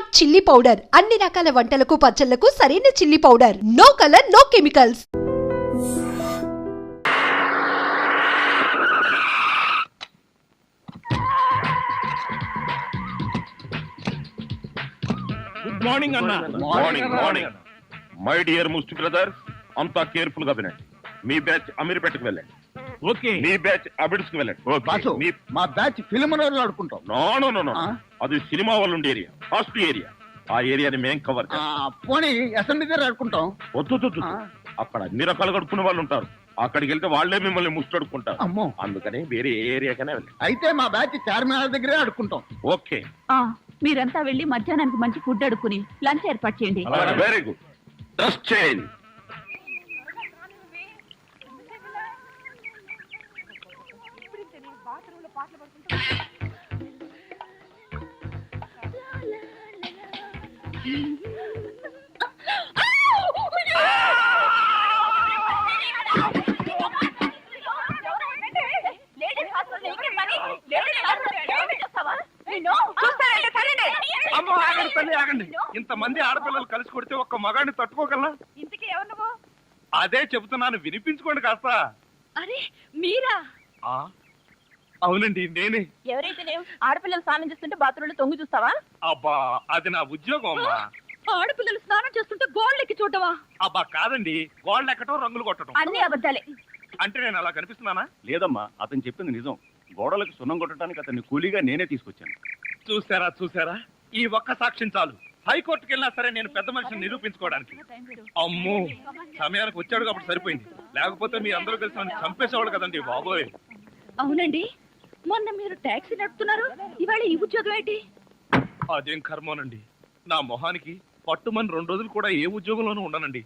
Truenat chilli powder అన్ని రకాల వంటలకు పచ్చళ్లకు సరైన chilli powder. No colour, no chemicals. Good morning అన్న. మార్నింగ్ మార్నింగ్ మై డియర్ ముస్టి బ్రదర్, అంతా కేర్ఫుల్ గా వినండి. మీ బ్యాచ్ అమీర్పేటకు వెళ్ళండి. ఓకే. మీ బ్యాచ్ అబిడ్స్ కు వెళ్ళండి. బాసు, మీ మా బ్యాచ్ ఫిల్మ్ ఆడుకుంటాం. నో నో నో నో ఆ? అది సినిమా వాళ్ళు ఉండే ఏరియా, కాస్ట్లీ ఏరియా. ఆ ఏరియాని మేం కవర్ చేస్తాం. పోనీ అసెంబ్లీ దగ్గర ఆడుకుంటాం. వద్దు ఆ? అక్కడ అన్ని రకాలుగా అడుక్కునే వాళ్ళు ఉంటారు. అక్కడికి వెళ్తే వాళ్లే మిమ్మల్ని ముష్టి అడుక్కుంటారు. అమ్మో, అందుకని వేరే ఏరియాకనే వెళ్ళండి. అయితే మా బ్యాచ్ చార్మినార్ దగ్గరే ఆడుకుంటాం. ఓకే, మీరంతా వెళ్ళి మధ్యాహ్నానికి మంచి ఫుడ్ అడుక్కుని లంచ్ ఏర్పాటు చేయండి. Very good. Dress change. అమ్మో, ఆగండి తల్లి, ఆగండి. ఇంతమంది ఆడపిల్లలు కలిసి కొడితే ఒక్క మగాడిని తట్టుకోగలనా? ఇంతకీ ఎవరు నువ్వు? అదే చెబుతున్నాను, వినిపించుకోండి కాస్త. అరే మీరా? ఆ, అవునండి, నేనే. ఎవరైతే ఆడపిల్లలు స్నానం చేస్తుంటే బాత్రూంలో తొంగి చూస్తావా? అబ్బా, అది నా ఉద్యోగం అమ్మా. ఆడపిల్లలు స్నానం చేస్తుంటే గోళ్ళెక్కి చూడవా? అబ్బా కాదండి, గోళ్ళు ఎక్కటం, రంగులు కొట్టడం. అన్ని అబద్ధాలే. అంటే నేను అలా కనిపిస్తున్నానా? లేదమ్మా, అతను చెప్పింది నిజం. గోడలకు సున్నం కొట్టడానికి అతన్ని కూలీగా నేనే తీసుకొచ్చాను. చూసారా, ఈ ఒక్క సాక్ష్యం చాలు. హైకోర్టుకి వెళ్ళినా సరే నేను పెద్ద మనిషిని నిరూపించుకోవడానికి. అమ్మో, సమయానికి వచ్చాడు కాబట్టి సరిపోయింది. లేకపోతే మీ అందరూ కలిసి నన్ను చంపేసేవాళ్ళు కదండి బాబోయ్. అవునండి, మొన్న మీరు టాక్సీ నడుపుతున్నారు, ఇవాళ ఈ ఉద్యోగం ఏంటి? అదేం కర్మోనండి, నా మొహానికి పట్టుమని 2 రోజులు కూడా ఏ ఉద్యోగంలోనూ ఉండనండి.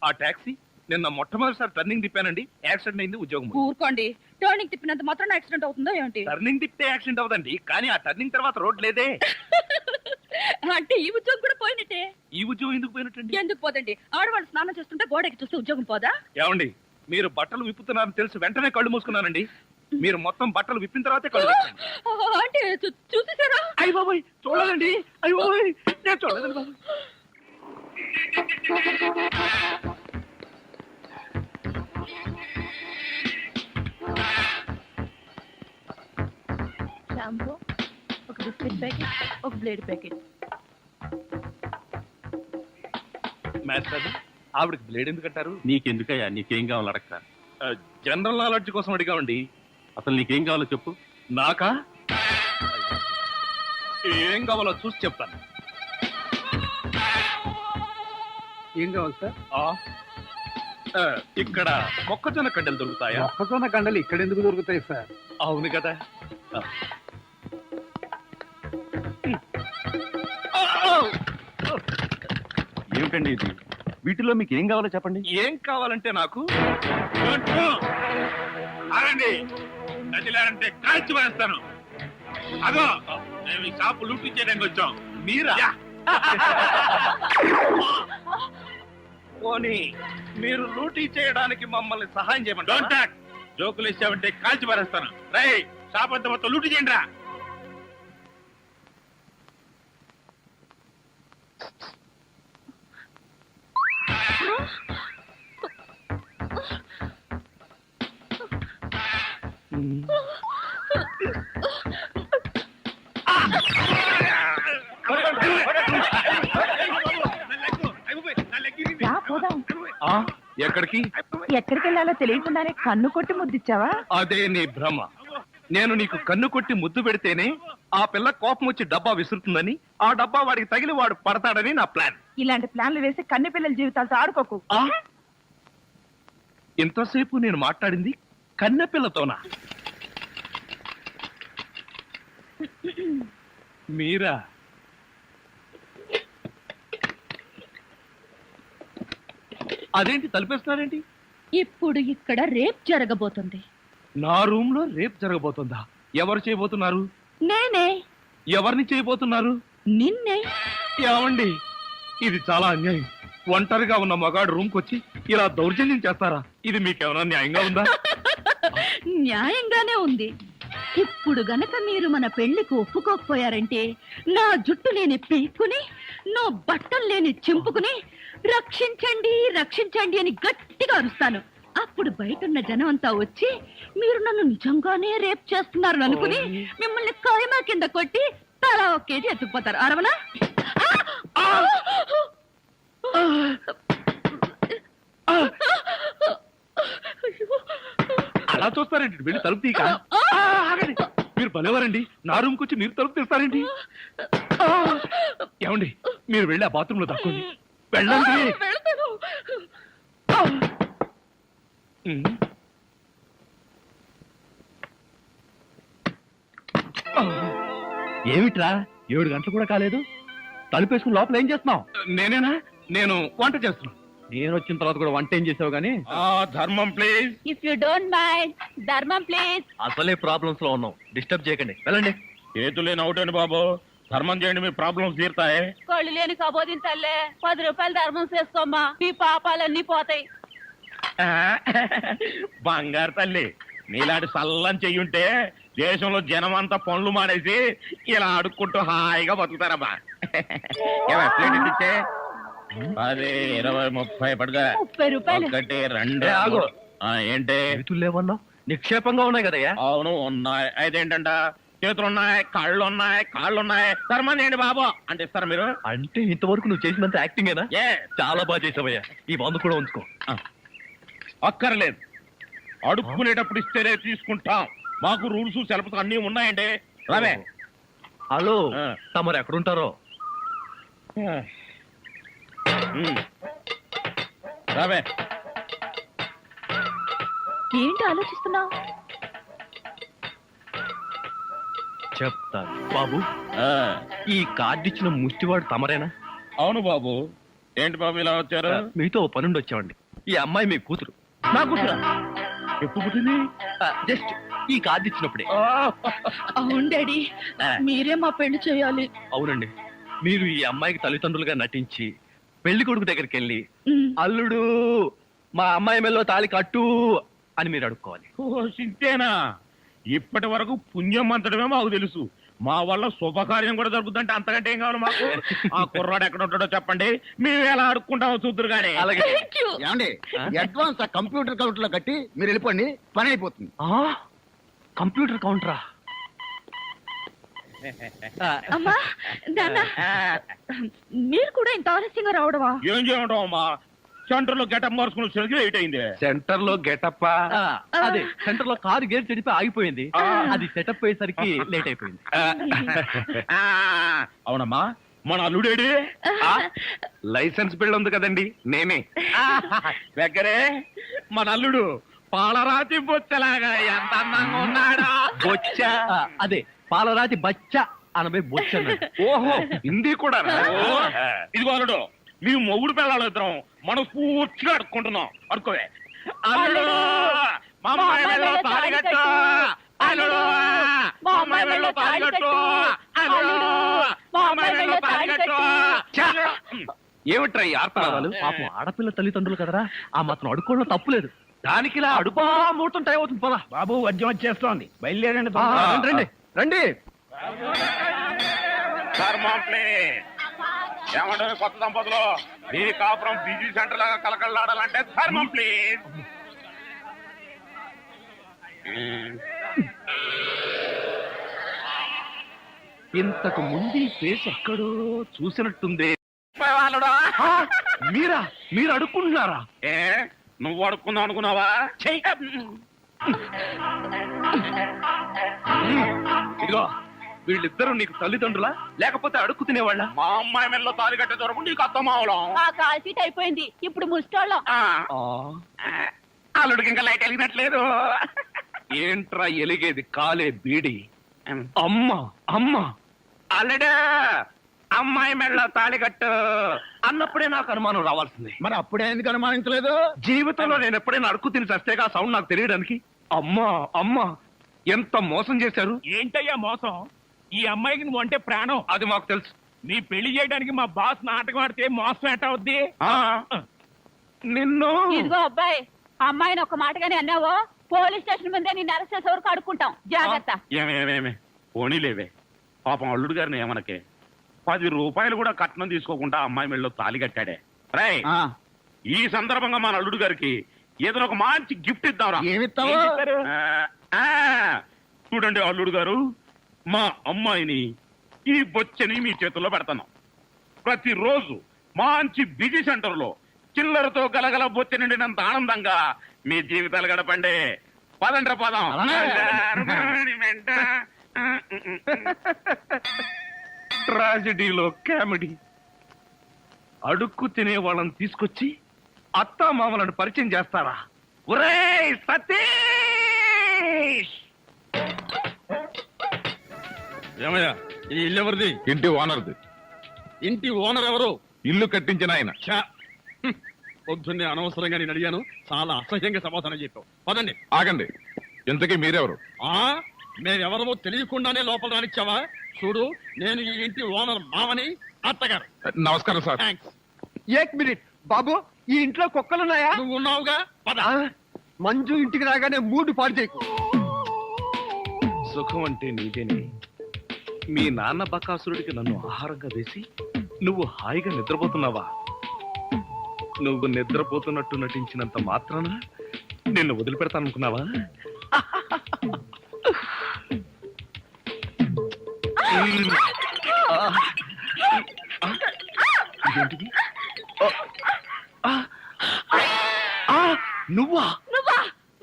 ఆ టాక్సీ నిన్న మొట్టమొదటిసారి టర్నింగ్ తిప్పానండి, యాక్సిడెంట్ అయింది, ఉద్యోగం పోయింది. ఊరుకోండి, టర్నింగ్ తిప్పినంత మాత్రం యాక్సిడెంట్ అవుతుందో ఏంటి? టర్నింగ్ తిప్పితే యాక్సిడెంట్ అవదండి, కానీ ఆ టర్నింగ్ తర్వాత రోడ్ లేదే. అంటే ఈ ఉద్యోగం కూడా పోయినట్టే. ఈ ఉద్యోగం ఎందుకు పోయినట్టండి? ఎందుకు పోదండి, ఆడవాళ్ళు స్నానం చేస్తుంటే గోడకి చూస్తే ఉద్యోగం పోదా? ఏమండి, మీరు బట్టలు విప్పుతున్నారని తెలిసి వెంటనే కళ్ళు మూసుకున్నానండి. మీరు మొత్తం బట్టలు విప్పిన తర్వాతే కళ్ళు తెరిచాను. అంటే చూసేసారా? అయ్య బాబోయ్, చూడలేదండి. అయ్య బాబోయ్, నేను చూడలేదండి బాబు. షాంపూ, ఒక బిస్కెట్ ప్యాకెట్, ఒక బ్లేడ్ ప్యాకెట్. మాస్టర్, ఆవిడకి బ్లేడ్ ఎందుకు అంటారు? నీకెందుకయ్యా, నీకేం కావాలో అడగరా. జనరల్ నాలెడ్జ్ కోసం అడిగామండి. అసలు నీకేం కావాలో చెప్పు. నాకా? ఏం కావాలో చూసి చెప్తాను. ఏం కావాలి సార్? ఇక్కడ మొక్కజొన్న కండలు దొరుకుతాయా? మొక్కజొన్న కండలు ఇక్కడ ఎందుకు దొరుకుతాయి సార్? అవును కదా. ఏమిటండి ఇది? వీటిలో మీకు ఏం కావాలో చెప్పండి. ఏం కావాలంటే నాకు అరండి నదిలారంటే కాల్చి వేస్తాను. అదో మేము ఈ షాపు లూటీ చేయడానికి వచ్చాం. మీరా? పోనీ మీరు లూటీ చేయడానికి మమ్మల్ని సహాయం చేయమంటారా? జోకులు ఇచ్చామంటే కాల్చి పారేస్తాను. రై, షాప్ అంతా మొత్తం లూటీ చేయండి రా. ఎక్కడికి? ఎక్కడికి వెళ్ళాలో తెలియకుండానే కన్ను కొట్టి ముద్దిచ్చావా? అదే నీ భ్రమ. నేను నీకు కన్ను కొట్టి ముద్దు పెడితేనే ఆ పిల్ల కోపం వచ్చి డబ్బా విసురుతుందని, ఆ డబ్బా వాడికి తగిలి వాడు పడతాడని నా ప్లాన్. ఇలాంటి ప్లాన్లు వేసి కన్నె పిల్లల జీవితాలతో ఆడుకోకు. ఇంతసేపు నేను మాట్లాడింది కన్నె పిల్లతోనా? మీరా? అదేంటి తలిపేస్తున్నారేంటి? ఇప్పుడు ఇక్కడ రేప్ జరగబోతుంది. నా రూమ్ లో రేప్ జరగబోతుందా? ఎవరు చేయబోతున్నారు? నేనే. ఎవరిని చేయబోతున్నారు? నిన్నే. ఏమండి, ఇది చాలా అన్యాయం. ఒంటరిగా ఉన్న మగాడు రూమ్ కొచ్చి ఇలా దౌర్జన్యం చేస్తారా? ఇది మీకేమైనా న్యాయంగా ఉందా? న్యాయంగానే ఉంది. ఇప్పుడు గనక మీరు మన పెళ్లికి ఒప్పుకోకపోయారంటే నా జుట్టు నేను పీక్కుని నువ్వు బట్టలు లేని చింపుకుని రక్షించండి రక్షించండి అని గట్టిగా అరుస్తాను. అప్పుడు బయట ఉన్న జనం అంతా వచ్చి మీరు నన్ను నిజంగానే రేప్ చేస్తున్నారు అనుకుని మిమ్మల్ని కాయమా కింద కొట్టి తలా 1 కేజీ ఎత్తుకుపోతారు. అరవనా? అలా చూస్తారేంటి? వెళ్ళి తలుపు తీక. ఆగండి, మీరు భలేవారండి. నా రూమ్కి వచ్చి మీరు తలుపు తీస్తారేంటి? ఏమండి, మీరు వెళ్ళి ఆ బాత్రూంలో దక్కండి. వెళ్ళండి. వెళ్తాను. ఏమిట్రా 7 గంటలు కూడా కాలేదు, తలుపేసుకుని లోపల ఏం చేస్తున్నావు? నేనేనా? నేను వంట చేస్తున్నాను. నేను వచ్చిన తర్వాత కూడా వంట ఏం చేసావు గానీ? ధర్మం please. If you don't mind, ధర్మం ప్లీజ్. అసలే ప్రాబ్లమ్స్ లో ఉన్నాం, డిస్టర్బ్ చేయకండి, వెళ్ళండి. చేతులేని అవుటండి బాబు, ధర్మం చేయండి, మీ ప్రాబ్లమ్స్ తీరుతాయి. కళ్ళు లేని కబోదింతల్లే 10 రూపాయలు ధర్మం చేసుకోమ్మా, మీ పాపాలన్నీ పోతాయి. బంగారు తల్లి, నీలాంటి సల్లని చెయ్యుంటే దేశంలో జనం అంతా పనులు మానేసి ఇలా అడుక్కుంటూ హాయిగా బతుకుతారమ్మా. ప్లేట్ ఇచ్చే 10, 20, 30 పడగా. 30 రూపాయలు. 1, 2. ఆగు. ఏంటి? చేతులు లేవన్నా? నిక్షేపంగా ఉన్నాయి కదయ్యా. అవును ఉన్నాయి. అయితేంటంట, చేతులున్నాయి, కాళ్ళున్నాయి, ధర్మం చేయండి బాబు అంటే ఇస్తారా మీరు? అంటే ఇంతవరకు నువ్వు చేసినంత యాక్టింగేనా? ఏ చాలా బాగా చేసావయ్యా. ఈ 100 కూడా ఉంచుకో. అక్కర్లేదు, అడుక్కునేటప్పుడు ఇస్తేనే తీసుకుంటాం. మాకు రూల్స్ సెలవులు అన్ని ఉన్నాయండి. రావే. హలో, ఆ. తమరు ఎక్కడుంటారో? రావే. ఏంటి ఆలోచిస్తున్నావు? చెప్తాను బాబు. ఆ, ఈ కార్డు ఇచ్చిన ముష్టివాడు తమరేనా? అవును బాబు. ఏంటి బాబు ఇలా వచ్చారు? మీతో ఓ పనుండి వచ్చామండి. ఈ అమ్మాయి మీ కూతురు. నా కూతురా? ఎప్పుడు పుట్టింది? జస్ట్ ఈ కార్డు ఇచ్చినప్పుడే. అవును డాడీ, మీరే మా పెళ్లి చేయాలి. అవునండి, మీరు ఈ అమ్మాయికి తల్లిదండ్రులుగా నటించి పెళ్లి కొడుకు దగ్గరికి వెళ్ళి అల్లుడు మా అమ్మాయి మెల్లో తాళి కట్టు అని మీరు అడుక్కోవాలి. ఓ సింతేనా? ఇప్పటి వరకు పుణ్యం అంతటమే మాకు తెలుసు. మా వల్ల శుభకార్యం కూడా జరుగుతుందంటే అంతకంటే ఏం కావాలి మాకు? ఆ కుర్రాడు ఎక్కడ ఉంటాడో చెప్పండి, మేము ఎలా అడుక్కుంటామో చూద్దరు కానీ. అలాగే. Thank you. ఏమండి, అడ్వాన్స్ ఆ కంప్యూటర్ కౌంటర్ లో కట్టి మీరు వెళ్ళిపోండి, పని అయిపోతుంది. కంప్యూటర్ కౌంటరా? అమ్మా, నాన్న, మీరు కూడా ఇంత ఆలస్యంగా రావడమా? ఏం చేయమంటావు అమ్మా? సెంటర్ లో గెటప్ మార్చుకుని వచ్చేసరికి లేట్ అయింది. సెంటర్ లో గెటప్? అదే, సెంటర్ లో కారు గేర్ చెడిపి ఆగిపోయింది. అది సెటప్ అయ్యేసరికి లేట్ అయిపోయింది. అవునమ్మా, మన అల్లుడేడి? లైసెన్స్ బిల్ ఉంది కదండి, నేనే. దగ్గరే మన అల్లుడు పాలరాతి బొచ్చలాగా ఎంత అందంగా ఉన్నాడా? బొచ్చ? అదే, పాలరాతి బచ్చ అనబై బొచ్చ. ఓహో, హిందీ కూడా. ఇదిగో అల్లుడు, మీ మొగుడు పిల్లలు ఇద్దరం మనం పూర్తిగా అడుక్కుంటున్నాం. అడుకోవే. అల్లుడు, మా అమ్మాయి మెడలో తాళి కట్టు. అల్లుడు, మా అమ్మాయి మెడలో తాళి కట్టు. అల్లుడు, మా అమ్మాయి మెడలో తాళి కట్టు. ఏమిట్రా ఈ ఆర్తనాదాలు? పాపం ఆడపిల్ల తల్లిదండ్రులు కదరా, ఆ మాత్రం అడుక్కోవడం తప్పులేదు. దానికి ఇలా అడుపా ముహూర్తం టైం అవుతుంది. పదా బాబు, వద్యం వచ్చేస్తోంది, బయలుదేరండి. రండి రండి. ఏమంటారు కొత్త దంపతులు? మీ కాపురం బిజీ సెంటర్ లాగా కలకలాడాలంటే ధర్మం ప్లీజ్. ఇంతకు ముందు ఈ ఫేస్ ఎక్కడో చూసినట్టుంది. మీరా? మీరు అడుక్కుంటున్నారా? ఏ, నువ్వు అడుక్కుందాం అనుకున్నావా? ఇదిగో, వీళ్ళిద్దరూ నీకు తల్లిదండ్రులా లేకపోతే అడుక్కు తినేవాళ్ళ? మా అమ్మాయి మెడలో తాళి కట్టే దొరకు నీకు అర్థం అవడం. ఆ కాల్ సీట్ అయిపోయింది, ఇప్పుడు ముస్టోళ్ళం. అల్లుడికి ఇంకా లైట్ వెలిగినట్లేదు. ఏంట్రా ఎలిగేది? కాలే బీడి. అమ్మా అమ్మా, అల్లుడు, అమ్మాయి మెడలో తాళి కట్టు అన్నప్పుడే నాకు అనుమానం రావాల్సింది. మరి అప్పుడే ఎందుకు అనుమానించలేదు? జీవితంలో నేను ఎప్పుడైనా అడుక్కు తిని చస్తేగా సౌండ్ నాకు తెలియడానికి. అమ్మా అమ్మా, ఎంత మోసం చేశారు. ఏంటయ్యా మోసం? ఈ అమ్మాయికి నువ్వు అంటే ప్రాణం. అది మాకు తెలుసు. నీ పెళ్లి చేయడానికి మా బాస్ నాటకం ఆడితే మోసం ఎట్ట అవుద్ది? నిన్ను ఇదిగో అబ్బాయి, అమ్మాయిని ఒక మాటగానే అన్నావో పోలీస్ స్టేషన్ ముందే నిన్ను అరెస్ట్ చేసే వరకు అడుక్కుంటాం. జాగ్రత్త. ఏమేమేమే పోనీలేవే, పాపం అల్లుడు గారిని ఏమనకే. 10 రూపాయలు కూడా కట్నం తీసుకోకుండా అమ్మాయి మెళ్ళలో తాళి కట్టాడే. రై, ఆ, ఈ సందర్భంగా మన అల్లుడు గారికి ఏదైనా ఒక మంచి గిఫ్ట్ ఇద్దాంరా. ఏమిస్తావు? చూడండి అల్లుడు గారు, మా అమ్మాయిని ఈ బొచ్చని మీ చేతుల్లో పెడతాను. ప్రతిరోజు మంచి బిజీ సెంటర్ లో చిల్లరతో గలగల బొచ్చ నిండినంత ఆనందంగా మీ జీవితాలు గడపండి. పదండ్ర పదం. ట్రాజడీలో కామెడీ. అడుక్కు తినే వాళ్ళని తీసుకొచ్చి అత్తా మామలను పరిచయం చేస్తారా? ఒరేయ్ సతీష్! ఏమయ్యా ఈ ఇల్లు ఎవరిది? ఇంటి ఓనర్ది. ఇంటి ఓనర్ ఎవరు? ఇల్లు కట్టించిన ఆయన. ఛా! పొద్దున్నే అనవసరంగా నేను అడిగాను, చాలా అసహ్యంగా సమాధానం చెప్పావు. పదండి. ఆగండి, ఇంతకీ మీరెవరు? మేమెవరమో తెలియకుండానే లోపల రానిచ్చావా? చూడు, నేను ఈ ఇంటి ఓనర్ మామని, అత్తగారు. నమస్కారం సార్. థ్యాంక్స్. ఏక్ మినిట్ బాబు, ఈ ఇంట్లో కుక్కలున్నాయా? నువ్వు ఉన్నావుగా, పద. మంజు ఇంటికి రాగానే మూడు పాడు చేయకు. సుఖం అంటే నీదేనే. మీ నాన్న బకాసురుడికి నన్ను ఆహారంగా వేసి నువ్వు హాయిగా నిద్రపోతున్నావా? నువ్వు నిద్రపోతున్నట్టు నటించినంత మాత్రాన నిన్ను వదిలిపెడతాననుకున్నావా? ఇదేంటిది? నువ్వా?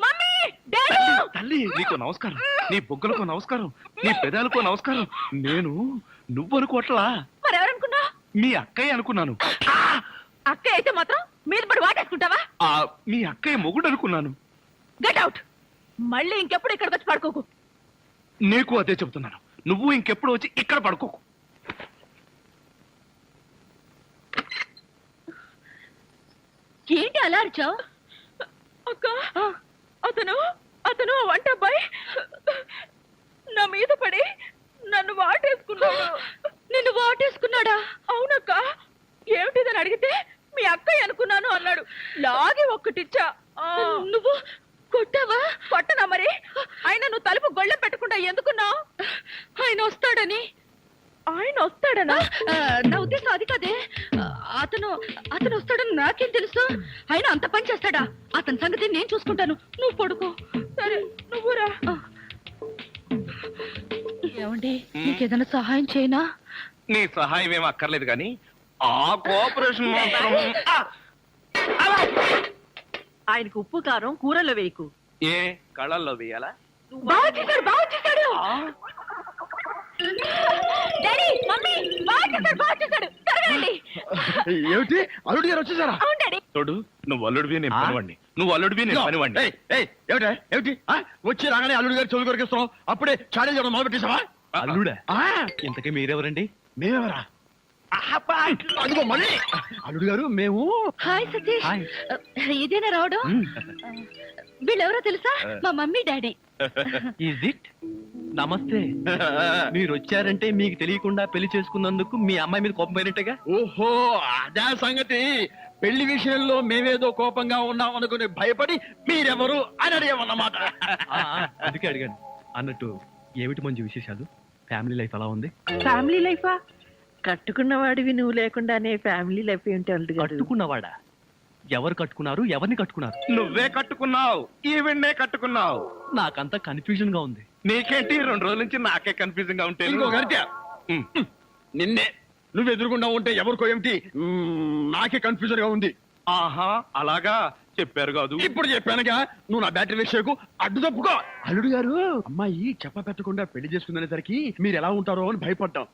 Mummy, daddy! తల్లి, నీకు నమస్కారం. నీ బొగ్గలకు నమస్కారం, నీ పెదాలకు నమస్కారం. నేను నువ్వు అనుకోవట్లా, మరెవరనుకున్నా? మీ అక్కయ్య అనుకున్నాను. అక్క అయితే మాత్రం మీద పడి వాటేసుకుంటావా? మీ అక్కయ్య మొగుడు అనుకున్నాను. Get out. మళ్ళీ ఇంకెప్పుడు ఇక్కడికి వచ్చి పడుకోకు. నీకు అదే చెబుతున్నాను, నువ్వు ఇంకెప్పుడు వచ్చి ఇక్కడ పడుకోకు. ఏంటి అలా అరిచావు? అక్క, అతను అతను వంట అబ్బాయి నా మీద పడి నన్ను వాటేసుకున్నాడు. నిన్ను వాటేసుకున్నాడా? అవునక్క. ఏమిటిదని అడిగితే మీ అక్కయ్య అనుకున్నాను అన్నాడు. లాగి ఒక్కటిచ్చా. నువ్వు కొట్టావా? కొట్టనా మరి. ఆయన నువ్వు తలుపు గొళ్ళెం పెట్టకుండా ఎందుకున్నావు? ఆయన వస్తాడని. ఆయన వస్తాడనా? నా ఉద్దేశం అది కాదే. అతను అతను వస్తాడని నాకేం తెలుసు? ఆయన అంత పని చేస్తాడా? అతని సంగతి నేను చూసుకుంటాను, నువ్వు పడుకో. సరే, నువ్వు రా. ఏమండి, నీకేదైనా సహాయం చేయనా? నీ సహాయం ఏం అక్కర్లేదు కానీ ఆ కోఆపరేషన్ మాత్రం. ఆయనకు ఉప్పు కారం కూరలో వేయకు. ఏ కళ్ళల్లో వేయాలా? బాగా చేశాడు, బాగా చేశాడు. డాడీ, మమ్మీ, బాగా చేశాడు, బాగా చేశాడు. త్వరగా ఏమిటి, అల్లుడు గారు వచ్చేసారా? అవును డాడీ. తోడు, నువ్వు అల్లుడివి నేను పనివాడిని, నువ్వు అల్లుడివి నేను పనివాడిని. ఏమిటి ఏమిటి వచ్చి రాగానే అల్లుడు గారు చెవులు కొరికిస్తున్నావు, అప్పుడే చాడీ చేయడం మొదలు పెట్టేసావా? అల్లుడా? ఇంతకీ మీరెవరండి? మేమెవరా? అదిగో మళ్ళీ అల్లుడు గారు మేము. హాయ్ సతీష్. ఇదేనా రావడం? వీళ్ళెవరో తెలుసా? మా మమ్మీ డాడీ. నమస్తే. మీరు వచ్చారంటే మీకు తెలియకుండా పెళ్లి చేసుకున్నందుకు మీ అమ్మాయి మీద కోపం పోయినట్టుగా. ఓహో, అదే సంగతి. పెళ్లి విషయంలో మేమేదో కోపంగా ఉన్నాం అనుకుని భయపడి మీరెవరు అని అడిగామన్నమాట. అందుకే అడిగాను. అన్నట్టు ఏమిటి మంచి విశేషాలు? ఫ్యామిలీ లైఫ్ ఎలా ఉంది? ఫ్యామిలీ లైఫా? కట్టుకున్నవాడివి నువ్వు లేకుండానే ఫ్యామిలీ లైఫ్ ఏంటి అల్లుడు గారు? కట్టుకున్నవాడా? ఎవరు కట్టుకున్నారు? ఎవరిని కట్టుకున్నారు? నువ్వే కట్టుకున్నావు, ఈవెన్నే కట్టుకున్నావు. నాకంతా కన్ఫ్యూజన్ గా ఉంది. నీకేంటి, 2 రోజుల నుంచి నాకే కన్ఫ్యూజింగ్ గా ఉంటే. ఇంకో గరిట నిన్నే నువ్వు ఎదురుకుండా ఉంటే ఎవరికో ఏమిటి నాకే కన్ఫ్యూజన్ గా ఉంది. ఆహా, అలాగా చెప్పారు కాదు. ఇప్పుడు చెప్పానుగా, నువ్వు నా బ్యాటరీ విషయకు అడ్డు తప్పుకో. అల్లుడు గారు, అమ్మాయి చెప్ప పెట్టకుండా పెళ్లి చేసుకునేసరికి మీరు ఎలా ఉంటారో అని భయపడ్డాం.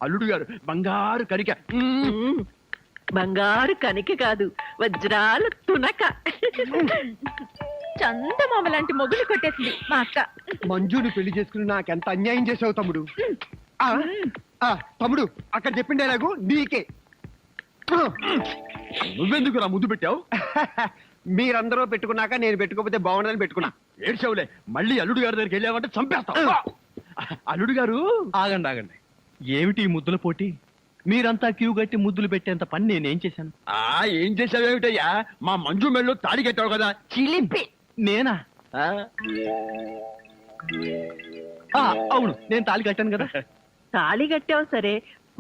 అల్లుడు గారు బంగారు కరిక. బంగారు కనిక కాదు, వజ్రాలు తునక. చందమామ లాంటి మొగులు కొట్టేసింది మా అక్క. మంజుని పెళ్లి చేసుకుని నాకెంత అన్యాయం చేసావు తమ్ముడు. తమ్ముడు, అక్కడ చెప్పిండేలాగు నీకే. నువ్వెందుకు నా ముద్దు పెట్టావు? మీరందరూ పెట్టుకున్నాక నేను పెట్టుకోకపోతే బాగుండదని పెట్టుకున్నా. ఏడ్చావులే, మళ్ళీ అల్లుడు గారి దగ్గరికి వెళ్ళావంటే చంపేస్తావు. అల్లుడు గారు, ఆగండి ఆగండి. ఏమిటి ఈ ముద్దుల పోటీ? మీరంతా క్యూ కట్టి ముద్దులు పెట్టేంత పని నేనేం చేశాను? ఏం చేసావేమిటయ్యా? మా మంజు మెళ్ళు తాడి కట్టావు కదా, చిలిపి. నేనా? అవును, నేను తాళి కట్టాను కదా. తాళి కట్టావు సరే,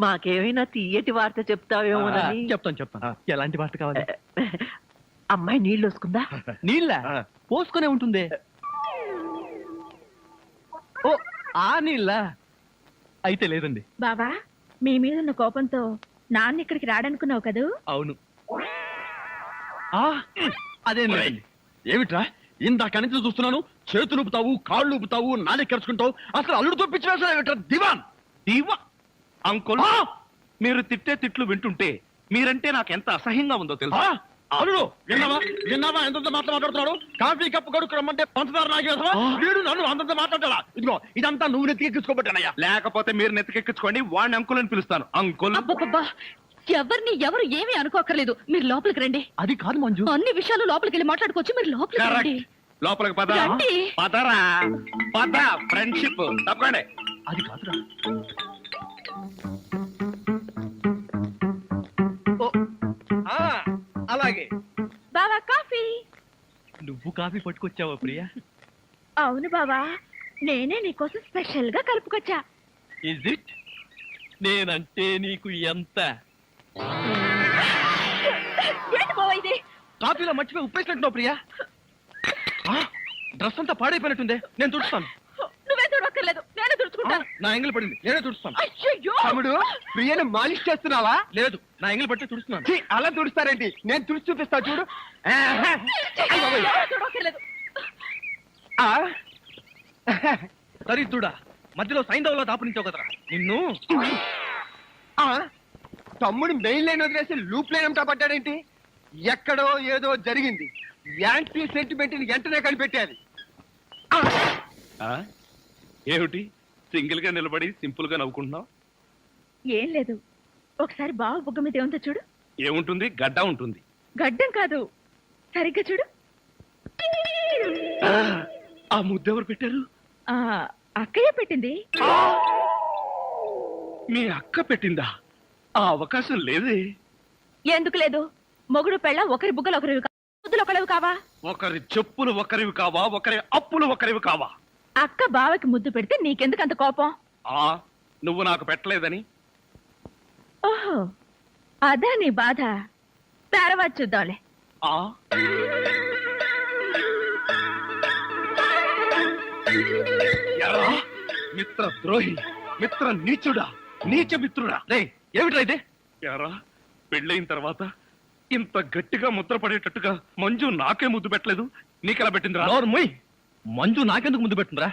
మాకేమైనా తీయటి వార్త చెప్తావేమోనని. చెప్తాను ఎలాంటి వార్త కావాలి? అమ్మాయి నీళ్ళు వస్తుందా? నీళ్ళ పోసుకునే ఉంటుంది. ఓ ఆ నీళ్ళ అయితే లేదండి. బావా, మీ మీద ఉన్న కోపంతో నాన్న ఇక్కడికి రాడనుకున్నావు కదూ? అవును. అదే లేదండి. ఏమిట్రా ఇందాక నుంచి చూస్తున్నాను, చేతులు ఊపుతావు, కాళ్ళు ఊపుతావు, నాలుగు ఖర్చుకుంటావు. అసలు అల్లుడు తప్పించిన దివాన్ దీవా అంకుల్, మీరు తిట్టే తిట్లు వింటుంటే మీరంటే నాకు ఎంత అసహ్యంగా ఉందో తెలుసా? అల్లుడు విన్నావా ఎంత మాట్లాడుతున్నాడు? కాఫీ కప్పు కొడుకు రమ్మంటే పంచదార నాగేసా వీడు నన్ను అంతంత మాట్లాడాలా? ఇదిగో ఇదంతా నువ్వు నెత్తికెక్కించుకోబట్టానయ్యా. లేకపోతే మీరు నెత్తికెక్కించుకోండి, వాడిని అంకుల్ అని పిలుస్తాను. అంకుల్ అబ్బబ్బబ్బా, ఎవరు ఏమీ అనుకోకర్లేదు. మీరు లోపలికి రండి. అది కాదు మంజు. అన్ని విషయాలు లోపలికి వెళ్ళి మాట్లాడుకోవచ్చు. మీరు లోపలికి రండి. లోపలికి పద. రండి. పదరా పద, ఫ్రెండ్షిప్ తప్పకండి. అది కాదురా. అలాగే బావా, కాఫీ. నువ్వు కాఫీ పట్టుకొచ్చావా ప్రియా? అవును బావా, నేనే నీకోసం స్పెషల్ గా కలుపుకొచ్చా. Is it? నేనంటే నీకు ఎంత? ఏంటి బావా ఇది? కాఫీలో మర్చిపోయి ఉప్పేసినట్టున్నావు ప్రియా. డ్రెస్ అంతా పాడైపోయినట్టుందే, నేను తుడుస్తాను. నువ్వే చూడక్కర్లేదు, నేనే తుడుచుకుంటాను. నా ఎంగిల్ పడింది, నేనే తుడుస్తాను. అయ్యయ్యో! తమ్ముడు ప్రియను మాలిష్ చేస్తున్నావా? లేదు, నా ఎంగిల్ పట్టి తుడుస్తున్నాను. ఛీ, అలా తుడుస్తారేంటి? నేను తుడిచి చూపిస్తా చూడు. ఎవరు చూడక్కర్లేదు. దరిద్రుడా, మధ్యలో సైంధవులో దాపునించావు కదరా నిన్ను. తమ్ముడు మెయిన్ లైన్ వదిలేసి లూప్ లైన్ అంతా పడ్డాడేంటి? ఎక్కడో ఏదో జరిగింది. యాంటీ సెంటిమెంట్ వెంటనే కనిపెట్టాలి. ఏమిటి సింగిల్ గా నిలబడి సింపుల్ గా నవ్వుకుంటున్నావు? ఏం లేదు, ఒకసారి బావ బుగ్గ మీద ఏముందో చూడు. ఏముంటుంది? గడ్డ ఉంటుంది. గడ్డం కాదు, సరిగ్గా చూడు. ఆ ముద్ద ఎవరు పెట్టారు? ఆ అక్కయ్య పెట్టింది. మీ అక్క పెట్టిందా? ఆ అవకాశం లేదే. ఎందుకు లేదు? మొగుడు పెళ్ళ ఒకరి బుగ్గలు ఒకరివి ముద్దులు ఒకరివి కావా? ఒకరి చెప్పులు ఒకరివి కావా? ఒకరి అప్పులు ఒకరివి కావా? అక్క బావకి ముద్దు పెడితే నీకెందుకు అంత కోపం? నువ్వు నాకు పెట్టలేదని. ఓహో, అదా నీ బాధ. తర్వాత చూద్దాంలే. మిత్ర ద్రోహి, మిత్ర నీచుడా, నీచ మిత్రుడా. ఏమిట్రా ఇది? యారా, పెళ్ళైన తర్వాత ఇంత గట్టిగా ముద్ర పడేటట్టుగా మంజు నాకే ముద్దు పెట్టలేదు, నీకెలా పెట్టిందిరా? మొయ్, మంజు నాకెందుకు ముందు పెట్టుందిరా?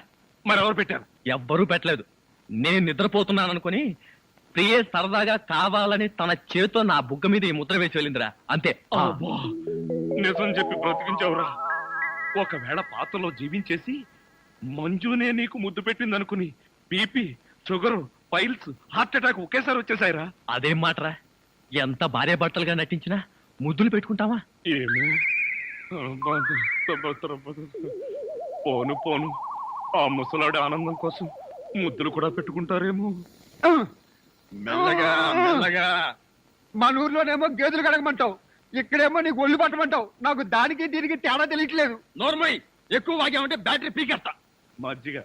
మరెవరు పెట్టారు? ఎవ్వరూ పెట్టలేదు. నేను నిద్రపోతున్నాను అనుకుని ప్రియే సరదాగా కావాలని తన చేతో నా బుగ్గ మీద ఈ ముద్ర వేసి వెళ్ళిందిరా, అంతే. అబ్బా, నిజం చెప్పి బ్రతికించావురా. ఒకవేళ పాతలో జీవించేసి మంజునే నీకు ముద్దు పెట్టింది అనుకుని BP, sugar, piles, heart attack ఒకేసారి వచ్చేసాయిరా. అదేం మాటరా? ఎంత భార్య భర్తలుగా నటించినా ముద్దులు పెట్టుకుంటావా? ఏమో, పోను పోను, ఆ ముసలాడి ఆనందం కోసం ముద్దులు కూడా పెట్టుకుంటారేమో. మెల్లగా మెల్లగా. మన ఊర్లోనేమో గేదెలు కడగమంటావు, ఇక్కడేమో నీకు ఒళ్ళు పట్టమంటావు. నాకు దానికి దీనికి తేడా తెలియట్లేదు. నోర్మై, ఎక్కువ వాగామంటే బ్యాటరీ పీకేస్తా. మజ్జిగ.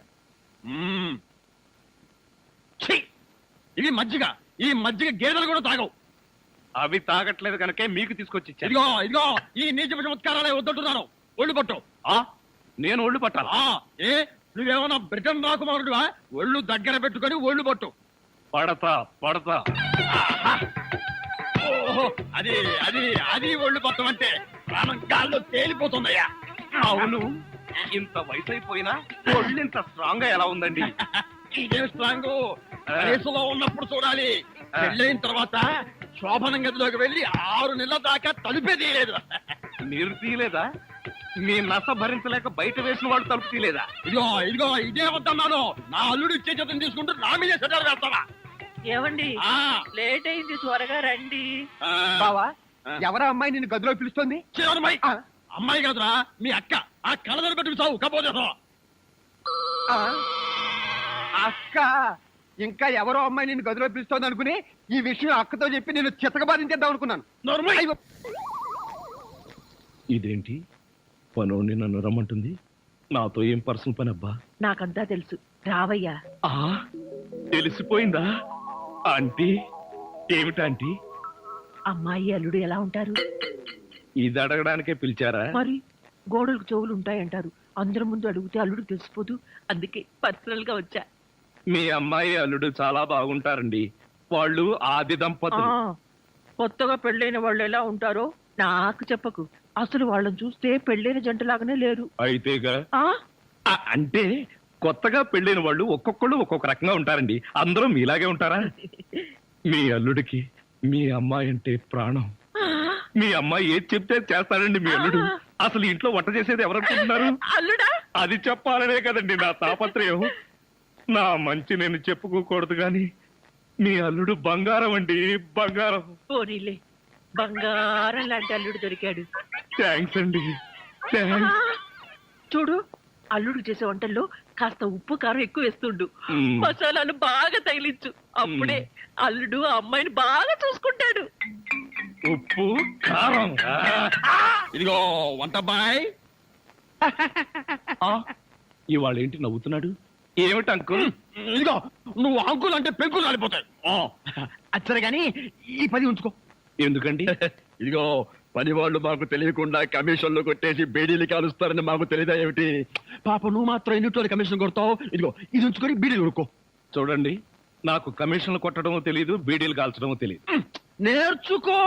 ఇది మజ్జిగ. ఈ మజ్జిగ గేదెలు కూడా తాగవు. అవి తాగట్లేదు కనుకే మీకు తీసుకొచ్చి ఇచ్చాను. ఇదిగో ఈ నీచ చమత్కారాలే వద్దంటున్నాను. ఒళ్ళు పట్టు. నేను ఒళ్ళు పట్టాలా? ఏ నువ్వేమన్నా బ్రిటన్ రాకుమారుడువా? ఒళ్ళు దగ్గర పెట్టుకొని ఒళ్ళు పట్టు. పడతా పడతా. ఓహో, అది అది అది ఒళ్ళు పట్టం అంటే ప్రాణం గాల్లో తేలిపోతుందయ్యా. అవును, ఇంత వయసు అయిపోయినా ఒళ్ళు ఇంత స్ట్రాంగ్ గా ఎలా ఉందండి? ఇదే స్ట్రాంగ్ వయసులో ఉన్నప్పుడు చూడాలి. పెళ్ళైన తర్వాత శోభనం గదిలోకి వెళ్ళి 6 నెలల దాకా తలుపే తీయలేదు. మీరు తీయలేదా? మీ నస భరించలేక బయట వేసిన వాడు తలుపు తీయలేదా? ఇదిగో ఇదే వద్దన్నాను. నా అల్లుడు ఇచ్చే చేతం తీసుకుంటూ నా మీదే సెటర్ వేస్తావా? ఏమండి, లేట్ అయింది, త్వరగా రండి. బావా, ఎవరా అమ్మాయి నిన్ను గదిలో పిలుస్తుంది? చివరమ్మాయి అమ్మాయి కాదురా, మీ అక్క. ఆ కళ్ళ పెట్టి చావు కపోతే అక్క. ఇంకా ఎవరో అమ్మాయి నిన్ను గదిలో పిలుస్తోంది అనుకుని ఈ విషయం అక్కతో చెప్పి నేను చితకబాధించేద్దాం అనుకున్నాను. ఇదేంటి పనోడిని నన్ను రమ్మంటుంది? నాతో ఏం పర్సనల్ పని అబ్బా? నాకంతా తెలుసు, రావయ్యా. తెలిసిపోయిందా? ఆంటీ ఏమిటంటీ? అమ్మాయి అల్లుడు ఎలా ఉంటారు? ఇది అడగడానికే పిలిచారా? మరి గోడలకు చెవులు ఉంటాయంటారు. అందరి ముందు అడిగితే అల్లుడు తెలిసిపోదు. అందుకే పర్సనల్ గా వచ్చా. మీ అమ్మాయి అల్లుడు చాలా బాగుంటారండి. వాళ్ళు ఆది ఆ, దంపతులు. కొత్తగా పెళ్ళైన వాళ్ళు ఎలా ఉంటారో నాకు చెప్పకు. అసలు వాళ్ళని చూస్తే పెళ్ళైన జంటలాగానే లేరు. అయితేగా ఆ అంటే కొత్తగా పెళ్ళైన వాళ్ళు ఒక్కొక్కళ్ళు ఒక్కొక్క రకంగా ఉంటారండి. అందరూ మీలాగే ఉంటారా? మీ అల్లుడికి మీ అమ్మాయి అంటే ప్రాణం. మీ అమ్మాయి ఏది చెప్తే చేస్తాడండి మీ అల్లుడు. అసలు ఇంట్లో వంట చేసేది ఎవరనుకుంటున్నారు? అల్లుడా అది చెప్పాలనే కదండి నా తాపత్రయం. నా మంచి నేను చెప్పుకోకూడదు గాని మీ అల్లుడు బంగారం అండి, బంగారం. పోనీలే, బంగారం లాంటి అల్లుడు దొరికాడు. థ్యాంక్స్ అండి, థ్యాంక్స్. చూడు, అల్లుడు చేసే వంటల్లో కాస్త ఉప్పు కారం ఎక్కువ వేస్తుండు. మ్మ్. మసాలాలు బాగా తగిలించు. అప్పుడే అల్లుడు ఆ అమ్మాయిని బాగా చూసుకుంటాడు. ఉప్పు కారం. ఇదిగో వంట బాయ్. ఇవాళ ఏంటి నవ్వుతున్నాడు? ఏమిటి అంకుల్? ఇదిగో నువ్వు అంకుల్ అంటే పెంకులు రాలిపోతాయి. అచ్చరే గాని ఈ 10 ఉంచుకో. ఎందుకండి? ఇదిగో పని వాళ్ళు మాకు తెలియకుండా కమిషన్లు కొట్టేసి బేడీలు కాలుస్తారని మాకు తెలియదా ఏమిటి? పాప నువ్వు మాత్రం ఎన్నిట్లో కమిషన్ కొడతావు. ఇదిగో ఇది ఉంచుకొని బీడీలు కొనుక్కో. చూడండి, నాకు కమిషన్లు కొట్టడమో తెలియదు, బీడీలు కాల్చడమో తెలియదు. నేర్చుకో.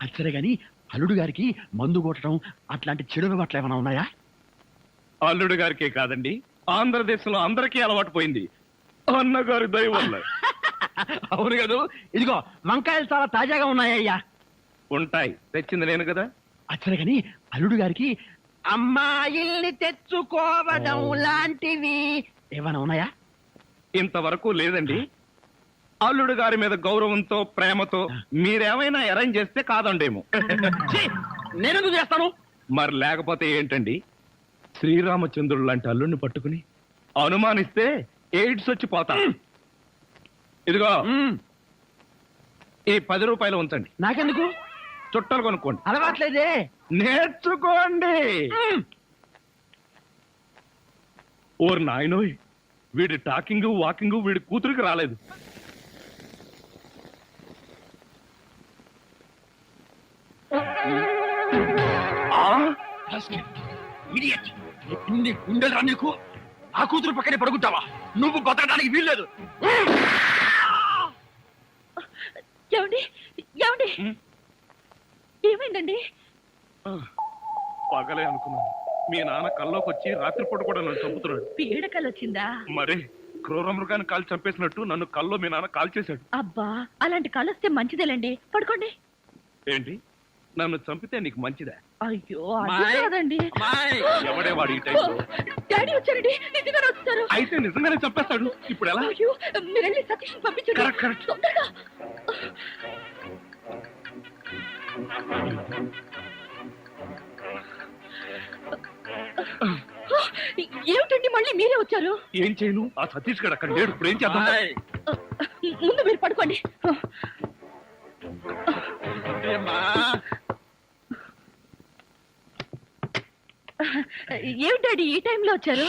అచ్చరే గాని అల్లుడు గారికి మందు కొట్టడం అట్లాంటి చెడు అలవాట్లు ఏమైనా ఉన్నాయా? అల్లుడు గారికే కాదండి, ఆంధ్రదేశంలో అందరికీ అలవాటు పోయింది అన్నగారి దయ వల్ల. అవును కదా. ఇదిగో వంకాయలు చాలా తాజాగా ఉన్నాయ్యా. ఉంటాయి, తెచ్చింది నేను కదా. అచ్చరే గాని అల్లుడు గారికి అమ్మాయిల్ని తెచ్చుకోవడం లాంటివి ఏమైనా ఉన్నాయా? ఇంతవరకు లేదండి. అల్లుడు గారి మీద గౌరవంతో ప్రేమతో మీరేమైనా అరేంజ్ చేస్తే కాదండేమో. నేనెందుకు చేస్తాను? మరి లేకపోతే ఏంటండి? శ్రీరామచంద్రుడు లాంటి అల్లుడిని పట్టుకుని అనుమానిస్తే ఎయిడ్స్ వచ్చి పోతా. ఇదిగో ఈ 10 రూపాయలు ఉంచండి. నాకెందుకు? చుట్టలు కొనుక్కోండి. అలవాట్లేదే. నేర్చుకోండి. ఓర్ నాయనోయ్, వీడి టాకింగ్ వాకింగ్ వీడి కూతురికి రాలేదు. ఇన్ని గుండెలరా నీకు? ఆ కూతురు పక్కనే పడుకుంటావా? నువ్వు బతకడానికి వీల్లేదు. ఏమండి ఏమండి ఏమైందండి? పగలే అనుకున్నాను. మీ నాన్న కల్లోకి వచ్చి రాత్రిపూట కూడా నన్ను చంపుతున్నాడు. పీడకలు వచ్చిందా? మరి క్రూర మృగాన్ని కాల్ చంపేసినట్టు నన్ను కల్లో మీ నాన్న కాల్ చేశాడు. అబ్బా, అలాంటి కళ వస్తే మంచిదేలండి. పడుకోండి. ఏంటి, నన్ను చంపితే నీకు మంచిదా? అయ్యో, అది మాయ్. కాదండి. ఎవడే వాడు ఈ టైంలో? డాడీ వచ్చారండి, నిజంగానే వచ్చారు. అయితే నిజంగానే చంపేస్తాడు. ఇప్పుడు ఎలా? అయ్యో, మీరు వెళ్ళి సతీష్ పంపించండి. Correct, correct. తొందరగా. ఏమిటండి మళ్ళీ మీరే వచ్చారు? ఏం చేయను? ఆ సతీష్ గడు అక్కడ లేడు. ఇప్పుడు ఏం చేద్దాం? బాయ్. ముందు మీరు పడుకోండి. ఏమ్మా? ఏమిటి డాడీ ఈ టైంలో వచ్చారు?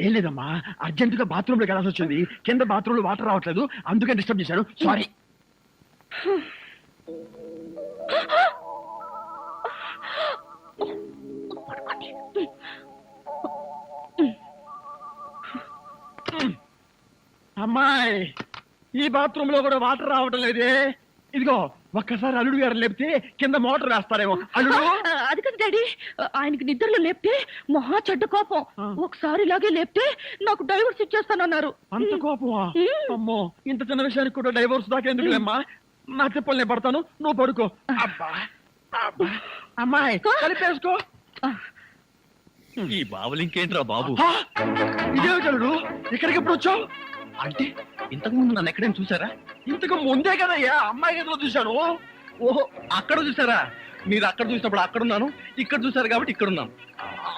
ఏం లేదమ్మా, అర్జెంటుగా బాత్రూమ్ లోకి వెళ్ళాల్సి వచ్చింది. కింద బాత్రూమ్ లో వాటర్ రావట్లేదు, అందుకే డిస్టర్బ్ చేశాను. సారీ. అమ్మాయి, ఈ బాత్రూమ్ లో కూడా వాటర్ రావటం లేదే. ఇదిగో ఒక్కసారి అల్లుడు గారు లేపితే కింద మోటార్ వేస్తారేమో. అల్లుడు, అది కదా డాడీ, ఆయనకి నిద్రలో లేపితే మహా చెడ్డ కోపం. ఒకసారి ఇలాగే లేపితే నాకు డైవర్స్ ఇచ్చేస్తానన్నారు. అంత కోపమా? అమ్మో, ఇంత చిన్న విషయానికి కూడా డైవోర్స్ దాకా ఎందుకులేమ్మా? నా చెప్పలు నేను పడతాను, నువ్వు పడుకో. అబ్బా అబ్బా. అమ్మాయి కలిపేసుకో. ఈ బాబులు ఇంకేంట్రా బాబు? ఆ! ఇదేమిటి అల్లుడు, ఇక్కడికి ఎప్పుడు వచ్చావు? అంటే ఇంతకు ముందు నన్ను ఎక్కడైనా చూసారా? ఇంతకు ముందే కదయ్యా అమ్మాయి గదిలో చూశాను. ఓహో, అక్కడ చూసారా? మీరు అక్కడ చూసినప్పుడు అక్కడున్నాను, ఇక్కడ చూసారు కాబట్టి ఇక్కడున్నాను.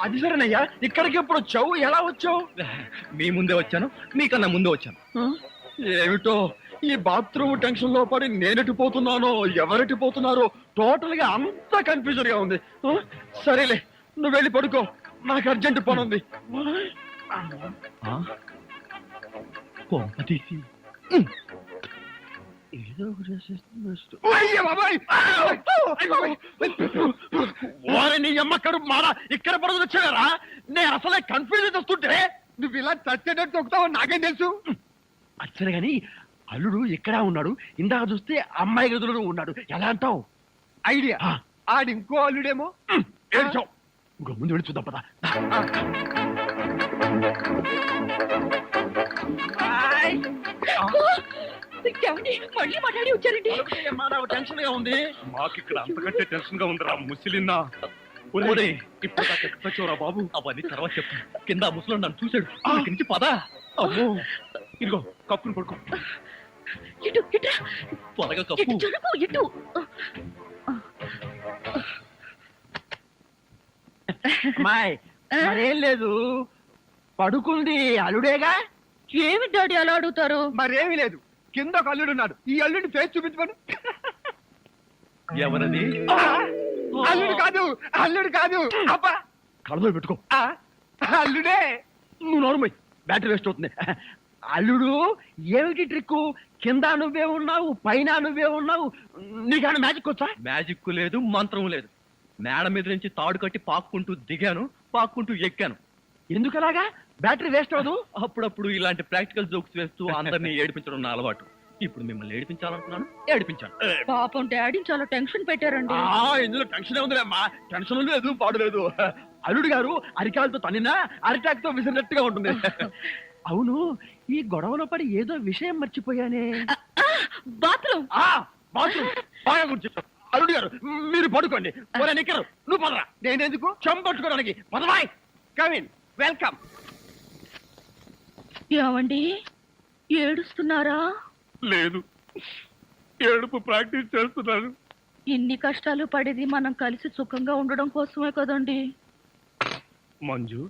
అది సరేనయ్యా, ఇక్కడికి ఎప్పుడు వచ్చావు? ఎలా వచ్చావు? మీ ముందే వచ్చాను, మీకన్నా ముందే వచ్చాను. ఏమిటో ఈ బాత్రూమ్ టెన్షన్ లో పడి నేనెటు పోతున్నానో ఎవరెటు పోతున్నారో టోటల్ గా అంతా కన్ఫ్యూజన్ గా ఉంది. సరేలే, నువ్వు వెళ్ళి పడుకో, నాకు అర్జెంట్ పని ఉంది. కొంప తీసి వారిని ఎమ్మక్కడు మాడ ఇక్కడ పడుతుంది వచ్చారా? నేను అసలే కన్ఫ్యూజన్ వస్తుంటే నువ్వు ఇలా చచ్చేటట్టు తొక్కుతావు నాకేం తెలుసు. అచ్చలే గాని అల్లుడు ఇక్కడ ఉన్నాడు, ఇందాక చూస్తే అమ్మాయి గదిలో ఉన్నాడు, ఎలా అంటావు? ఐడియా. ఆడి ఇంకో అల్లుడేమో. ఏడ్చావు. ఇంకో ముందు వెళ్ళి చూద్దాం పదా. ఏమండి? మళ్ళీ మాట్లాడి వచ్చారండి. నాకు టెన్షన్ గా ఉంది. మాకిక్కడ అంతకంటే టెన్షన్ గా ఉందిరా ముసిలిన్నా. ఒరేయ్, ఇప్పుడు దాకా ఎక్కడ వచ్చావురా బాబు? అవన్నీ తర్వాత చెప్పు. కింద ఆ ముసలోడు నన్ను చూశాడు. ఇక్కడి నుంచి పదా. అమ్మో, ఇదిగో కప్పుని పడుకో. ఇటు ఇటు త్వరగా ఇటు కప్పు. జరుగు ఇటు. అమ్మాయి మరేం లేదు, పడుకుంది అల్లుడేగా. ఏమి డాడీ అలా అడుగుతారు? మరేమీ లేదు, కింద ఒక అల్లుడు ఉన్నాడు. ఈ అల్లుడిని ఫేస్ చూపించమను. ఎవరది? అల్లుడు కాదు, అల్లుడు కాదు. అబ్బా, కళ్ళలో పెట్టుకో. అల్లుడే. నువ్వు నోరుమోయ్, బ్యాటరీ వేస్ట్ అవుతుంది. అల్లుడు ఏమిటి ట్రిక్? కింద నువ్వే ఉన్నావు, పైన నువ్వే ఉన్నావు. నీకన్నా మ్యాజిక్ వచ్చా? మ్యాజిక్ లేదు, మంత్రం లేదు. మేడ మీద నుంచి తాడు కట్టి పాక్కుంటూ దిగాను, పాక్కుంటూ ఎక్కాను. ఎందుకలాగా? బ్యాటరీ వేస్ట్ అవదు. అప్పుడప్పుడు ఇలాంటి ప్రాక్టికల్ జోక్స్ వేస్తూ అందరినీ ఏడిపించడం నా అలవాటు. ఇప్పుడు మిమ్మల్ని ఏడిపించాలనుకున్నాను, ఏడిపించాను. పాపం డాడీని చాలా టెన్షన్ పెట్టారండి. ఇందులో టెన్షన్ ఉందిలే అమ్మా. టెన్షన్ లేదు, పాడు లేదు. అల్లుడు గారు అరికాలతో తన్నినా అరిటాక్ తో విసిరినట్టుగా ఉంటుంది. అవును, ఈ గొడవలో పడి ఏదో విషయం మర్చిపోయానే. బాత్రూమ్. బాత్రూమ్ బాగా గుర్తు. అల్లుడు గారు మీరు పడుకోండి. నిక్కరు నువ్వు పదరా. నేనెందుకు? చంపట్టుకోవడానికి పదవాయ్. Come in, welcome. ఏమండి ఏడుస్తున్నారా? లేదు, ఏడుపు ప్రాక్టీస్ చేస్తున్నాను. ఇన్ని కష్టాలు పడేది మనం కలిసి సుఖంగా ఉండడం కోసమే కదండి. మంజు,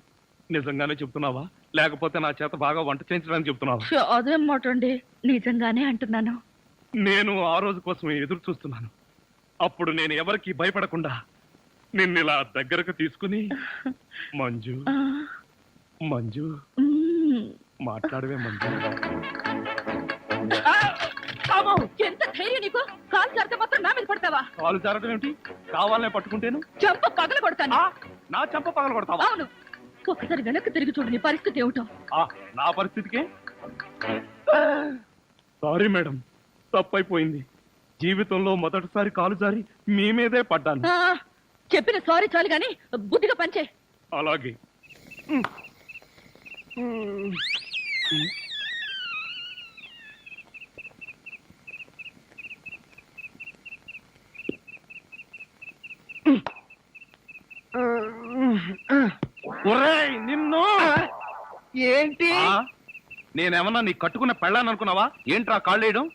నిజంగానే చెప్తున్నావా లేకపోతే నా చేత బాగా వంట చేయించడానికి చెప్తున్నావా? అదేం మాట అండి, నిజంగానే అంటున్నాను. నేను ఆ రోజు కోసం ఎదురు చూస్తున్నాను. అప్పుడు నేను ఎవరికి భయపడకుండా నిన్ను ఇలా దగ్గరకు తీసుకుని మంజు ఆ, మంజు మ్మ్. మాట్లాడవే మంజు. ఎంత ధైర్యం నీకు? కాలు జారితే మాత్రం నా మీద పడతావా? కాలు జారడం ఏమిటి? కావాలనే పట్టుకుంటేను చెంప పగల కొడతాను. నా చెంప పగల కొడతావా? అవును, ఒకసారి వెనక్కి తిరిగి చూడు, నీ పరిస్థితి ఏమిటో. నా పరిస్థితికే సారీ మేడం, తప్పైపోయింది. జీవితంలో మొదటిసారి కాలు జారి మీ మీదే పడ్డాను. ఆ, చెప్పిన సారీ చాలు గాని బుద్ధిగా పంచే. అలాగే. ఒరేయ్ నిన్ను. ఏంటి? నేనేమన్నా నీ కట్టుకున్న పెళ్ళాను అనుకున్నావా? ఏంట్రా కాళ్ళు వేయడం?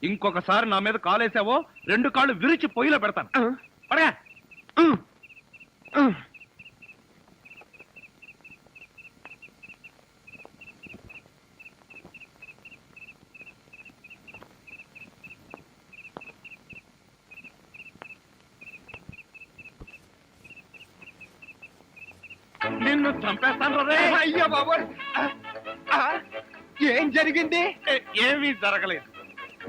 ఇంకొకసారి నా మీద కాలేసావో 2 కాళ్ళు విరిచి పొయ్యిలో పెడతాను. పడగా. నిన్ను చంపేస్తాను రే. అయ్యో బాబోయ్. ఏం జరిగింది? ఏమీ జరగలేదు.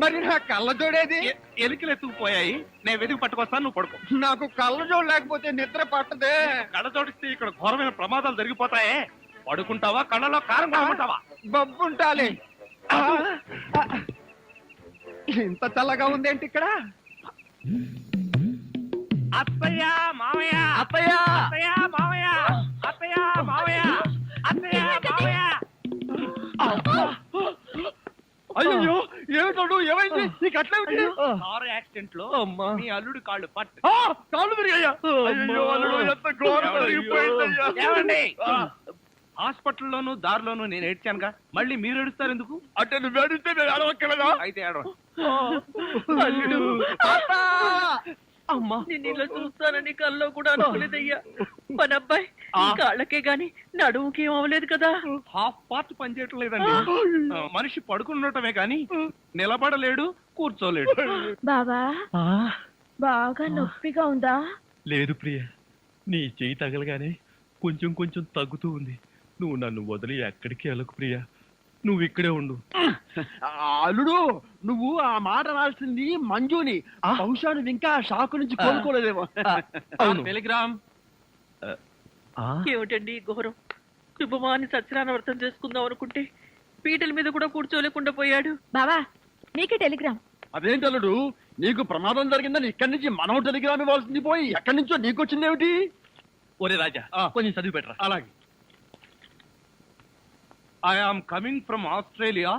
మరి నా కళ్ళ జోడేది? ఎలికలు ఎత్తుకుపోయాయి. నేను వెతికి పట్టుకొస్తాను, నువ్వు పడుకో. నాకు కళ్ళ జోడు లేకపోతే నిద్ర పట్టదే. కళ్ళ జోడిస్తే ఇక్కడ ఘోరమైన ప్రమాదాలు జరిగిపోతాయే. పడుకుంటావా, కళ్ళలో కారం కొనుక్కుంటావా? బొబ్బుంటాలి. ఇంత చల్లగా ఉందేంటి ఇక్కడ? అత్తయ్య మావయ్య, అత్తయ్య అత్తయ్య మావయ్య, అత్తయ్య మావయ్య, అత్తయ్య మావయ్య. అయ్యో ఏమిటోడు, ఏమైంది నీకు? అట్లా కారు యాక్సిడెంట్ లో అమ్మా. మీ అల్లుడు కాళ్ళు పట్టు. కాళ్ళు తిరిగాయ్యా. అయ్యో అల్లుడు, ఎంత ఘోరం జరిగిపోయిందయ్యా. ఏమండి? హాస్పిటల్లోను దారిలోను నేను ఏడ్చానుగా, మళ్ళీ మీరు ఏడుస్తారు ఎందుకు? అంటే నువ్వు ఏడిస్తే నేను అడవక్కలేదా? అయితే ఏడవ. అల్లుడు. అమ్మా, నిన్ను ఇలా చూస్తానని కల్లో కూడా అనుకోలేదయ్యా. మన అబ్బాయి కాళ్ళకే గాని నడుముకి ఏం అవ్వలేదు కదా. హాఫ్ పార్ట్ పనిచేయటం లేదండి. మనిషి పడుకున్నటమే కానీ నిలబడలేడు, కూర్చోలేడు. బాబా, బాగా నొప్పిగా ఉందా? లేదు ప్రియ, నీ చెయ్యి తగలగానే కొంచెం కొంచెం తగ్గుతూ ఉంది. నువ్వు నన్ను వదిలి ఎక్కడికి వెళ్ళకు ప్రియ. నువ్వు ఇక్కడే ఉండు. అల్లుడు నువ్వు ఆ మాట రాల్సింది మంజుని. బహుశా నువ్వు ఇంకా షాకు నుంచి కోలుకోలేదేమో. అవును. టెలిగ్రామ్ ఏమిటండి ఈ ఘోరం? శుభమాని సత్యనారాయణ వ్రతం చేసుకుందాం అనుకుంటే పీటల మీద కూడా కూర్చోలేకుండా పోయాడు. బావా నీకే టెలిగ్రామ్. అదేంటి అల్లుడు, నీకు ప్రమాదం జరిగిందని ఇక్కడి నుంచి మనం టెలిగ్రామ్ ఇవ్వాల్సింది పోయి ఎక్కడి నుంచో నీకు వచ్చిందేమిటి? ఒరే రాజా కొంచెం చదివి పెట్టరా. అలాగే. I am coming from Australia,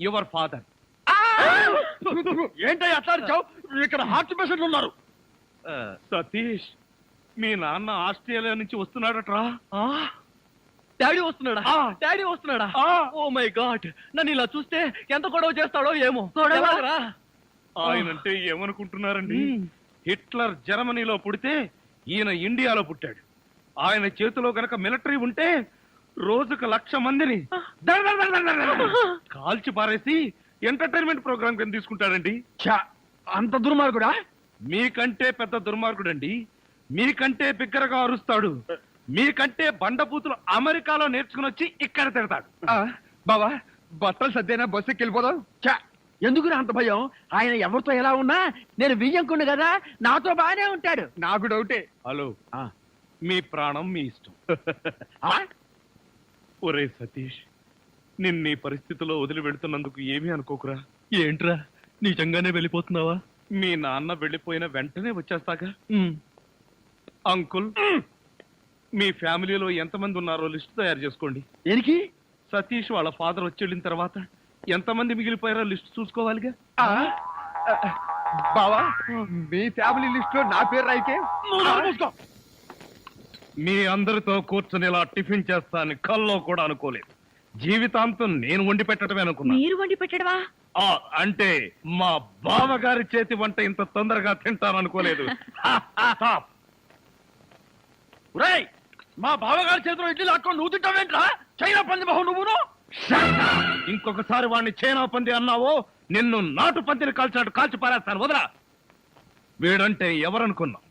your father. ఏంటో అట్లా అరిచావు? ఇక్కడ హార్ట్ పేషెంట్లు ఉన్నారు. సతీష్, మీ నాన్న ఆస్ట్రేలియా నుంచి వస్తున్నాడట్రా. డాడీ వస్తున్నాడా? డాడీ వస్తున్నాడా? ఓ మై గాడ్, నన్ను ఇలా చూస్తే ఎంత గొడవ చేస్తాడో ఏమో. ఎలాగరా? ఆయనంటే ఏమనుకుంటున్నారండి? హిట్లర్ జర్మనీలో పుడితే ఈయన ఇండియాలో పుట్టాడు. ఆయన చేతిలో గనక మిలిటరీ ఉంటే రోజుకు 1,00,000 మందిని కాల్చి పారేసి ఎంటర్టైన్మెంట్ ప్రోగ్రామ్ కింద తీసుకుంటాడండి. అంత దుర్మార్గుడా? మీకంటే పెద్ద దుర్మార్గుడండి. మీకంటే బిగ్గరగా అరుస్తాడు. మీకంటే బండబూతులు అమెరికాలో నేర్చుకుని వచ్చి ఇక్కడ తిడతాడు. బావా బట్టలు సర్దేనా బస్సు వెళ్ళిపోదాం. ఎందుకు అంత భయం? ఆయన ఎవరితో ఎలా ఉన్నా నేను వియ్యంకున్నా కదా, నాతో బాగానే ఉంటాడు. నాకు డౌటే. హలో, మీ ప్రాణం మీ ఇష్టం. ఒరే సతీష్, నిన్న ఈ పరిస్థితిలో వదిలి వెళుతున్నందుకు ఏమీ అనుకోకురా. ఏంట్రా నిజంగానే వెళ్ళిపోతున్నావా? మీ నాన్న వెళ్ళిపోయిన వెంటనే వచ్చేస్తాగా. అంకుల్, మీ ఫ్యామిలీలో ఎంతమంది ఉన్నారో లిస్ట్ తయారు చేసుకోండి. దేనికి? సతీష్ వాళ్ళ ఫాదర్ వచ్చి వెళ్ళిన తర్వాత ఎంతమంది మిగిలిపోయారో లిస్ట్ చూసుకోవాలిగా. బావా మీ ఫ్యామిలీ లిస్ట్ లో నా పేరు రాయికే. మీ అందరితో కూర్చొని ఇలా టిఫిన్ చేస్తానని కల్లో కూడా అనుకోలేదు. జీవితాంతం నేను వండి పెట్టడమే అనుకున్నా. మీరు వండి పెట్టడమా? అంటే మా బావగారి చేతి వంట ఇంత తొందరగా తింటాను అనుకోలేదు. మా బావగారి చేతిలో ఇడ్లీ లాక్కొని నువ్వు తింటావేంట్రా? చైనా పంది బాహు నువ్వును. ఇంకొకసారి వాడిని చైనా పంది అన్నావో నిన్ను నాటు పందిని కాల్చినట్టు కాల్చి పారేస్తాను. వదరా. వీడంటే ఎవరనుకున్నావు?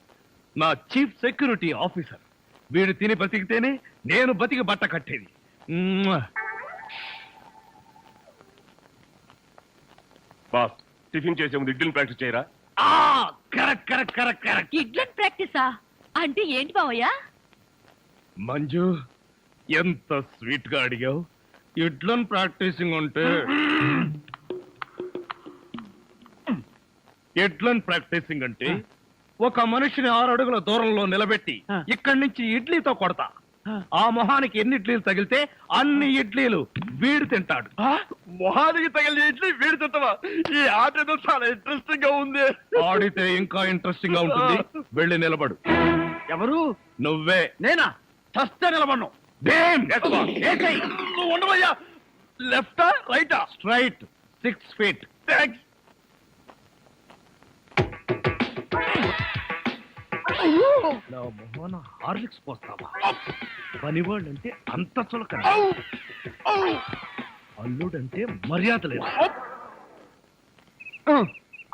నా చీఫ్ సెక్యూరిటీ ఆఫీసర్. వీడు తిని బతికితేనే నేను బతికి బట్ట కట్టేది. బాస్, టిఫిన్ చేసే ముందు ఇడ్లీని ప్రాక్టీస్ చేయరా? Correct correct correct correct. ఇడ్లన్ ప్రాక్టీసా అంటే ఏంటి బావయ్యా? మంజు, ఎంత స్వీట్ గా అడిగావు. ఇడ్లను ప్రాక్టీసింగ్ ఉంటే ఎడ్లను ప్రాక్టీసింగ్ అంటే ఒక మనిషిని 6 అడుగుల దూరంలో నిలబెట్టి ఇక్కడి నుంచి ఇడ్లీతో కొడతా. ఆ మొహానికి ఎన్ని ఇడ్లీలు తగిలితే అన్ని ఇడ్లీలు వీడు తింటాడు. మొహానికి తగిలిన ఇడ్లీ వీడి తింటావా? ఈ ఆట ఏదో చాలా ఇంట్రెస్టింగ్ గా ఉంది. ఆడితే ఇంకా ఇంట్రెస్టింగ్ గా ఉంటుంది. వెళ్ళి నిలబడు. ఎవరు? నువ్వే. నేనా? చస్తే నిలబడ్ను. నువ్వు ఉండవయ్యా. లెఫ్టా రైటా? Straight 6 feet. థ్యాంక్స్. నా మొహన హార్లిక్స్ పోస్తావా? పనివాళ్ళంటే అంత చులకన, అల్లుడంటే మర్యాద లేదు.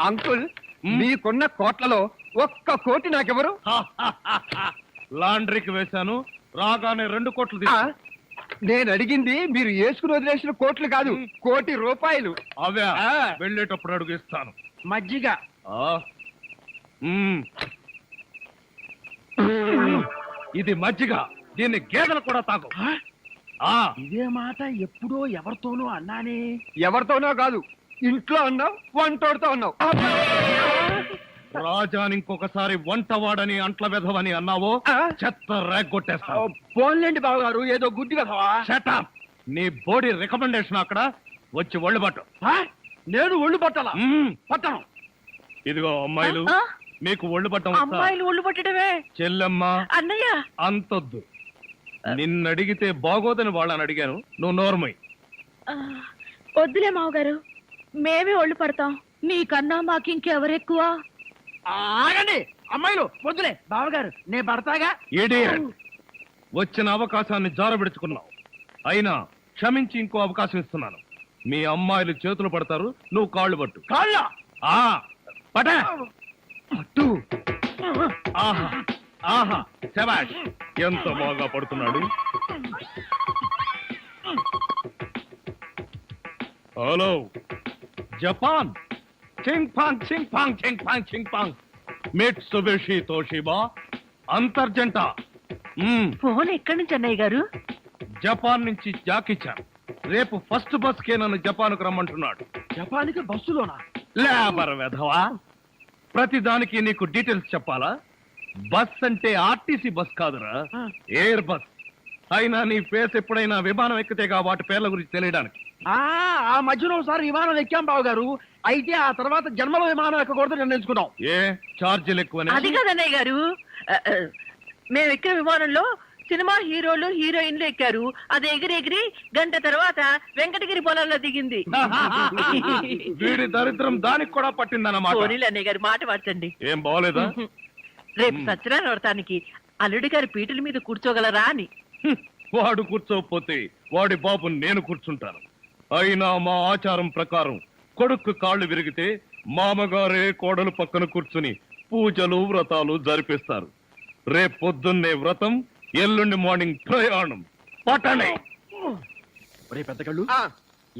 అంకుల్, మీకున్న కోట్లలో 1 కోటి నాకెవరు? లాండ్రీకి వేశాను, రాగానే 2 కోట్లు తీసు. నేను అడిగింది మీరు వేసుకుని వదిలేసిన కోట్లు కాదు, 1 కోటి రూపాయలు. అవే వెళ్ళేటప్పుడు అడుగు ఇస్తాను. మజ్జిగ. ఇది మజ్జిగ. దీన్ని గేదెలు కూడా తాగు. ఇదే మాట ఎప్పుడో ఎవరితోనో అన్నానే. ఎవరితోనో కాదు, ఇంట్లో అన్నావు, వంటోడితో అన్నావు. రాజాని ఇంకొకసారి వంటవాడని అంట్ల వెధవని అన్నావో చెత్త రేగొట్టేస్తావు. పోన్లేండి బావగారు, ఏదో గుడ్డి వెధవా. షటప్. నీ బోడీ రికమెండేషన్ అక్కడ వచ్చి ఒళ్ళు పట్టు. నేను ఒళ్ళు పట్టాలా? పట్టను. ఇదిగో అమ్మాయిలు, మీకు ఒళ్ళు పట్టం. అమ్మాయిలు ఒళ్ళు పట్టడమే. చెల్లెమ్మ, అన్నయ్య అంతొద్దు. నిన్నడిగితే బాగోదని వాళ్ళని అడిగాను. నువ్వు నోర్మై. వద్దులే మావగారు, మేమే ఒళ్ళు పడతాం. నీకన్నా మాకింకెవరెక్కువ? ఆగండి అమ్మాయిలు, వద్దులే. బావగారు నేను పడతాగా. ఇడియట్. వచ్చిన అవకాశాన్ని జారబెడుచుకున్నావు. అయినా క్షమించి ఇంకో అవకాశం ఇస్తున్నాను. మీ అమ్మాయిలు చేతులు పడతారు, నువ్వు కాళ్ళు పట్టు. కాళ్ళ పట పట్టు. ఆహా ఆహా, శభాష్. ఎంత బాగా పడుతున్నాడు. హలో జపాన్ చింగ్ పాంగ్ చింగ్ పాంగ్ చింగ్ పాంగ్ చింగ్ పాంగ్ మిట్సుబిషి తోషిబా అంతర్జంట ఫోన్ ఎక్కడి నుంచి అన్నయ్య గారు? జపాన్ నుంచి జాకిచాన్ రేపు ఫస్ట్ బస్ కే నన్ను జపాన్కు రమ్మంటున్నాడు. జపాన్కి బస్సులోనా? లేబర్ వెధవా, ప్రతి దానికి నీకు డీటెయిల్స్ చెప్పాలా? బస్ అంటే ఆర్టీసీ బస్ కాదురా, ఎయిర్ బస్. అయినా నీ ఫేస్ ఎప్పుడైనా విమానం ఎక్కితేగా వాటి పేర్ల గురించి తెలియడానికి. ఆ మధ్యలో ఒకసారి విమానం ఎక్కాం బావ గారు. అయితే ఆ తర్వాత జన్మలో విమానం ఎక్కకూడదు నిర్ణయించుకున్నాం. ఏ ఛార్జీలు ఎక్కువనే? అది కాదన్నయ్య గారు, మేము ఎక్కే విమానంలో సినిమా హీరోలు హీరోయిన్లు ఎక్కారు. అది ఎగిరి ఎగిరి గంట తర్వాత వెంకటగిరి పొలంలో దిగింది. వీడి దరిద్రం దానికి కూడా పట్టిందన్నమాట. పోనీలు అన్నయ్య గారు, మాట మార్చండి. ఏం బాగోలేదా? రేపు సత్యనారాయణ వ్రతానికి అల్లుడి గారి పీటల మీద కూర్చోగలరా అని. వాడు కూర్చోకపోతే వాడి బాబు నేను కూర్చుంటాను. అయినా మా ఆచారం ప్రకారం కొడుకు కాళ్ళు విరిగితే మామగారే కోడలు పక్కన కూర్చుని పూజలు వ్రతాలు జరిపిస్తారు. రేపు పొద్దున్నే వ్రతం, ఎల్లుండి మార్నింగ్ ప్రయాణం. పట్టణే పెద్ద కళ్ళు,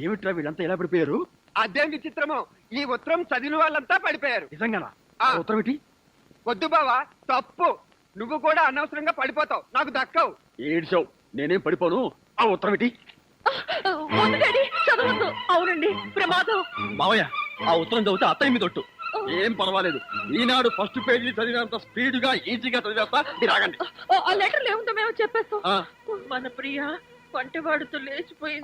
ఏమిట్రా వీళ్ళంతా ఎలా పడిపోయారు? అదేం విచిత్రమో, ఈ ఉత్తరం చదివిన వాళ్ళంతా పడిపోయారు. నిజంగానా? ఆ. ఉత్తరం ఏంటి? వద్దు బావా, తప్పు. నువ్వు కూడా అనవసరంగా పడిపోతావు, నాకు దక్కవు. ఏడ్చావు, నేనేం పడిపోను. ఆ ఉత్తరం ఏంటి? వద్దు డాడీ, చదవద్దు. అవునండి, ప్రమాదం. మావయ్య, ఆ ఉత్తరం చదివితే అత్తయ్య మీద ఒట్టు. ఏం పర్వాలేదు, ఈనాడు ఫస్ట్ పేజీ చదివినంత స్పీడ్ గా ఈజీగా చదివేస్తా. మీరు ఆగండి. ఆ లెటర్లు ఏముందో మేము చెప్పేస్తాం. ఆ. మన ప్రియ వంటవాడుతో లేచిపోయింది.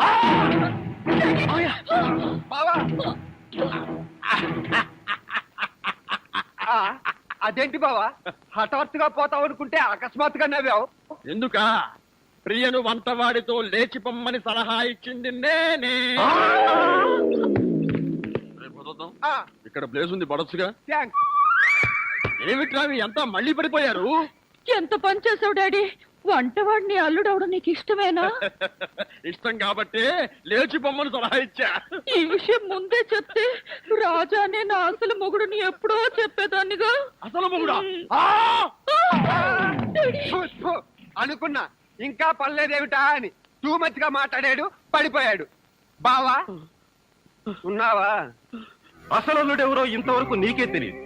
బావా, అదేంటి బావా, హఠాత్తుగా పోతావు అనుకుంటే అకస్మాత్తుగా నవ్వావు. ఎందుక? ప్రియను వంటవాడితో లేచి పొమ్మని సలహా ఇచ్చింది నేనే. రేపు వదులుదాం. ఆ, ఇక్కడ ప్లేస్ ఉంది, పడొచ్చుగా. థాంక్స్. ఏమిట్రా ఎంత మళ్ళీ పడిపోయారు? ఎంత పని చేసావు డాడీ. వంటవాడిని అల్లుడవడం నీకు ఇష్టమేనా? ఇష్టం కాబట్టి లేచి పొమ్మని సలహా ఇచ్చా. ఈ విషయం ముందే చెప్తే రాజానే నా అసలు మొగుడుని ఎప్పుడో చెప్పేదాన్నిగా. అసలు మొగుడా? ఫు, ఫు, అనుకున్నా ఇంకా పర్లేదేమిటా అని. టూ మచ్ గా మాట్లాడాడు, పడిపోయాడు. బావా ఉన్నావా? అసలు ఇంతవరకు నీకే తెలియదు.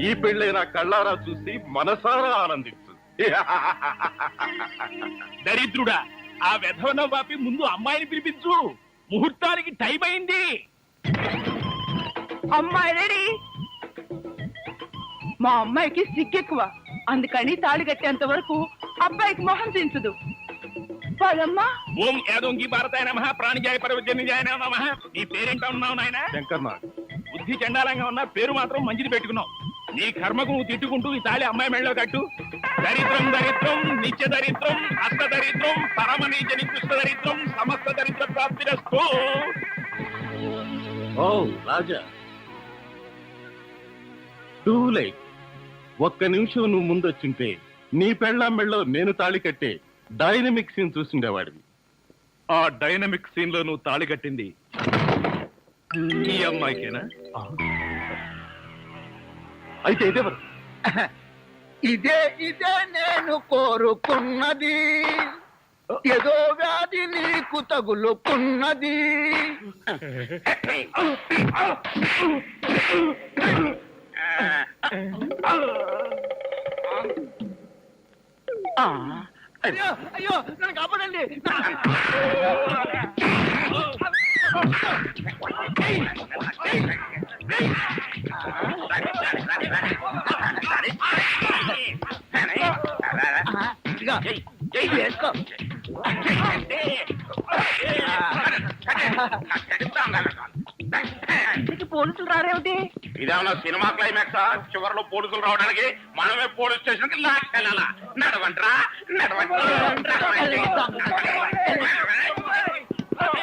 ఈ పెళ్ళైన కళ్ళారా చూసి మనసారా ఆనందించు. దరిద్రుడా, ఆ వెధవన వాపి ముందు అమ్మాయిని పిలిపించు. ముహూర్తానికి టైం అయింది. అమ్మాయి రెడీ. మా అమ్మాయికి సిగ్గెక్కువ, అందుకని తాళి కట్టేంత వరకు అబ్బాయికి మొహం దించదు. పదమ్మా. ఓం యాదోంగి భారతాయ నమః, ప్రాణిజాయ పరవజన్యాయ నమః. నీ పేరేంటా ఉన్నావు నాయన? శంకర్ నాగ్. బుద్ధి చండాలంగా ఉన్నా పేరు మాత్రం మంచిది పెట్టుకున్నావు. నీ కర్మకు నువ్వు తిట్టుకుంటూ ఈ తాళి అమ్మాయి మెళ్ళలో కట్టు. దరిద్రం దరిద్రం, నిత్య దరిద్రం, అష్ట దరిద్రం, పరమ నీచ నికృష్ట దరిద్రం, సమస్త దరిద్ర ప్రాప్తిరస్తు. ఓ రాజా, టూ లైట్. ఒక్క నిమిషం నువ్వు ముందొచ్చుంటే నీ పెళ్ళాం మెళ్ళలో నేను తాళి కట్టే డైనమిక్ సీన్ చూసిండేవాడివి. ఆ డైనమిక్ సీన్ లో నువ్వు తాళి కట్టింది ఈ అమ్మాయికేనా? అయితే ఇదేవరు? ఇదే నేను కోరుకున్నది, ఏదో వ్యాధి నీకు తగులుకున్నది. అయ్యో అయ్యో, నన్ను కాపాడండి. పోలీసులు రారేమిటి? ఇదేమన్నా సినిమా క్లైమాక్స్? చివరిలో పోలీసులు రావడానికి మనమే పోలీస్ స్టేషన్ కి లాక్కెళ్ళాలా? నడవంట్రా, నడవంట్రా.